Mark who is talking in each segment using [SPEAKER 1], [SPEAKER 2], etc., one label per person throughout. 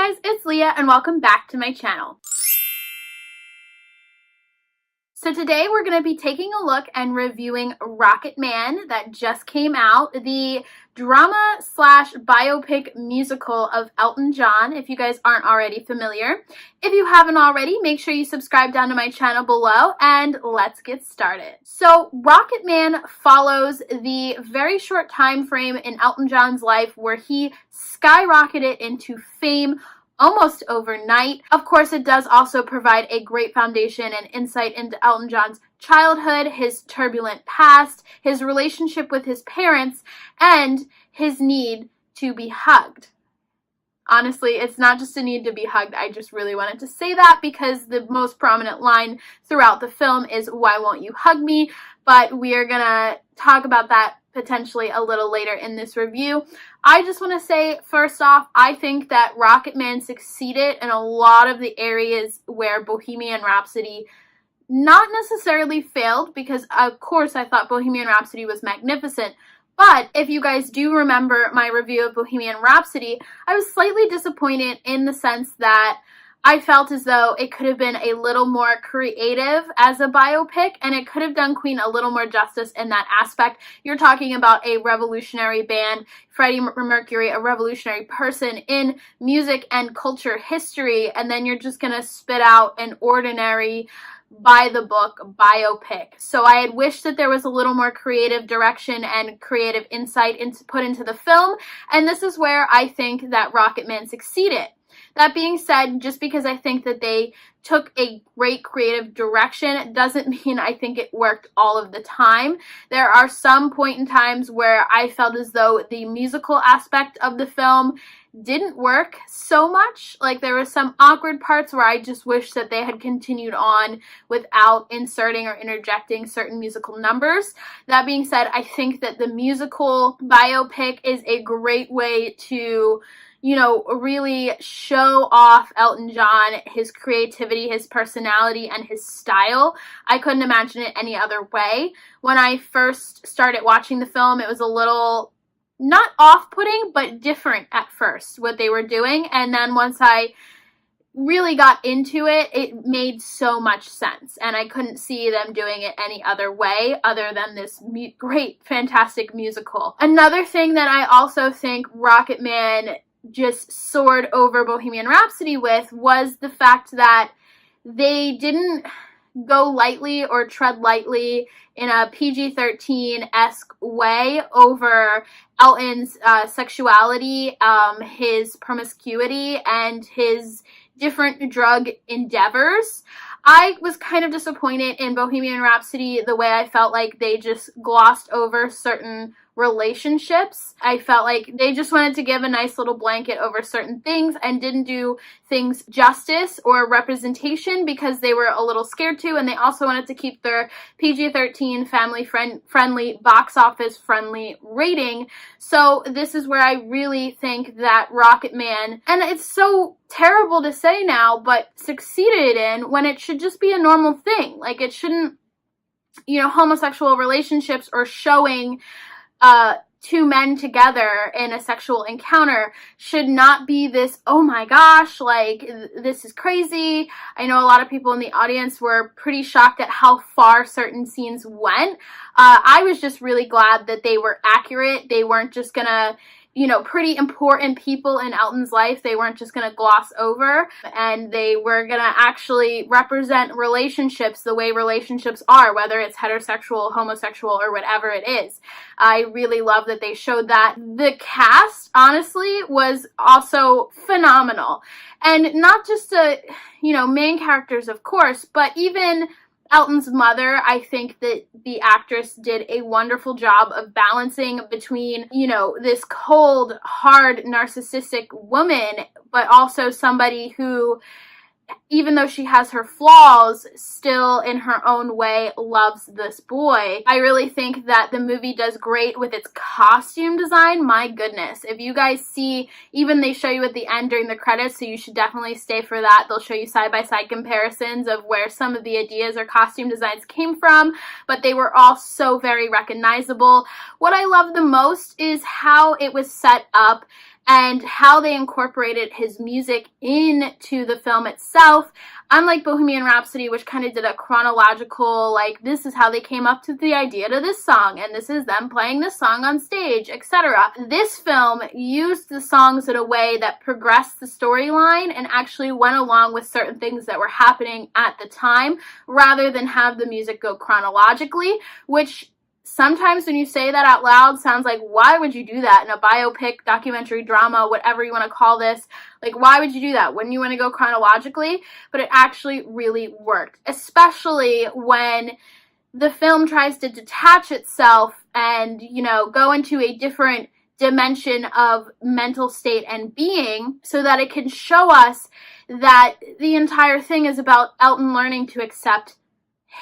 [SPEAKER 1] guys, it's Leah and welcome back to my channel. So today we're going to be taking a look and reviewing Rocketman that just came out, the drama slash biopic musical of Elton John, if you guys aren't already familiar. If you haven't already, make sure you subscribe down to my channel below and let's get started. So Rocketman follows the very short time frame in Elton John's life where he skyrocketed into fame almost overnight. Of course, it does also provide a great foundation and insight into Elton John's childhood, his turbulent past, his relationship with his parents, and his need to be hugged. Honestly, it's not just a need to be hugged. I just really wanted to say that because the most prominent line throughout the film is, "Why won't you hug me?" But we are gonna talk about that potentially a little later in this review. I just want to say, first off, I think that Rocketman succeeded in a lot of the areas where Bohemian Rhapsody not necessarily failed, because of course I thought Bohemian Rhapsody was magnificent. But if you guys do remember my review of Bohemian Rhapsody, I was slightly disappointed in the sense that I felt as though it could have been a little more creative as a biopic, and it could have done Queen a little more justice in that aspect. You're talking about a revolutionary band, Freddie Mercury, a revolutionary person in music and culture history, and then you're just going to spit out an ordinary by-the-book biopic. So I had wished that there was a little more creative direction and creative insight put into the film, and this is where I think that Rocketman succeeded. That being said, just because I think that they took a great creative direction doesn't mean I think it worked all of the time. There are some point in times where I felt as though the musical aspect of the film didn't work so much. Like, there were some awkward parts where I just wish that they had continued on without inserting or interjecting certain musical numbers. That being said, I think that the musical biopic is a great way to, you know, really show off Elton John, his creativity, his personality, and his style. I couldn't imagine it any other way. When I first started watching the film, it was a little, not off-putting, but different at first, what they were doing. And then once I really got into it, it made so much sense. And I couldn't see them doing it any other way other than this great, fantastic musical. Another thing that I also think Rocketman just soared over Bohemian Rhapsody with was the fact that they didn't go lightly or tread lightly in a PG-13-esque way over Elton's sexuality, his promiscuity, and his different drug endeavors. I was kind of disappointed in Bohemian Rhapsody the way I felt like they just glossed over certain relationships. I felt like they just wanted to give a nice little blanket over certain things and didn't do things justice or representation because they were a little scared to, and they also wanted to keep their PG-13 family friendly, box office friendly rating. So this is where I really think that Rocketman, and it's so terrible to say now, but succeeded in when it should just be a normal thing. Like, it shouldn't, you know, homosexual relationships or showing two men together in a sexual encounter should not be this, oh my gosh, like, this is crazy. I know a lot of people in the audience were pretty shocked at how far certain scenes went. I was just really glad that they were accurate. They weren't just gonna, you know, pretty important people in Elton's life, they weren't just going to gloss over, and they were going to actually represent relationships the way relationships are, whether it's heterosexual, homosexual, or whatever it is. I really love that they showed that. The cast, honestly, was also phenomenal. And not just the, you know, main characters, of course, but even Elton's mother. I think that the actress did a wonderful job of balancing between, you know, this cold, hard, narcissistic woman, but also somebody who, even though she has her flaws, still in her own way loves this boy. I really think that the movie does great with its costume design. My goodness. If you guys see, even they show you at the end during the credits, so you should definitely stay for that. They'll show you side-by-side comparisons of where some of the ideas or costume designs came from, but they were all so very recognizable. What I love the most is how it was set up and how they incorporated his music into the film itself. Unlike Bohemian Rhapsody, which kind of did a chronological, like, this is how they came up to the idea to this song, and this is them playing this song on stage, etc. This film used the songs in a way that progressed the storyline and actually went along with certain things that were happening at the time, rather than have the music go chronologically, which sometimes when you say that out loud sounds like, why would you do that in a biopic, documentary, drama, whatever you want to call this? Like, why would you do that? Wouldn't you want to go chronologically? But it actually really worked, especially when the film tries to detach itself and, you know, go into a different dimension of mental state and being, so that it can show us that the entire thing is about Elton learning to accept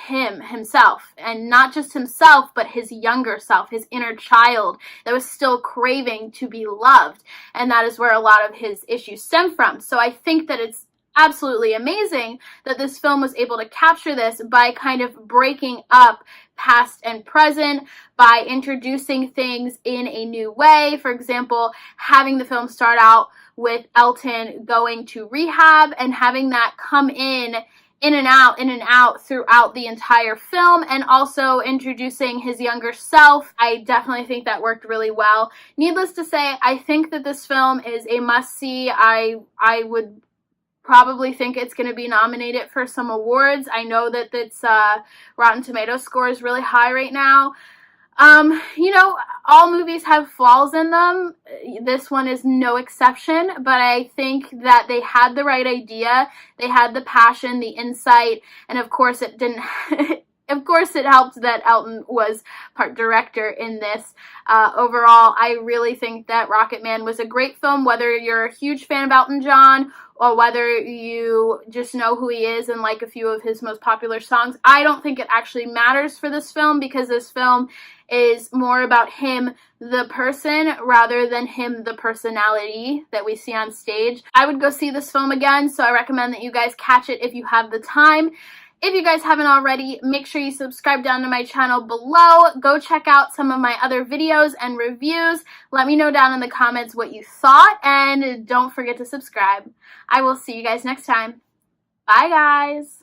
[SPEAKER 1] himself, and not just himself, but his younger self, his inner child that was still craving to be loved. And that is where a lot of his issues stem from. So I think that it's absolutely amazing that this film was able to capture this by kind of breaking up past and present, by introducing things in a new way. For example, having the film start out with Elton going to rehab and having that come in and out throughout the entire film, and also introducing his younger self. I definitely think that worked really well. Needless to say, I think that this film is a must-see. I would probably think it's going to be nominated for some awards. I know that its Rotten Tomatoes score is really high right now. You know, all movies have flaws in them. This one is no exception, but I think that they had the right idea. They had the passion, the insight, and of course it didn't of course it helped that Elton was part director in this. Overall, I really think that Rocketman was a great film, whether you're a huge fan of Elton John or whether you just know who he is and like a few of his most popular songs. I don't think it actually matters for this film, because this film is more about him, the person, rather than him, the personality that we see on stage. I would go see this film again, so I recommend that you guys catch it if you have the time. If you guys haven't already, make sure you subscribe down to my channel below. Go check out some of my other videos and reviews. Let me know down in the comments what you thought, and don't forget to subscribe. I will see you guys next time. Bye, guys.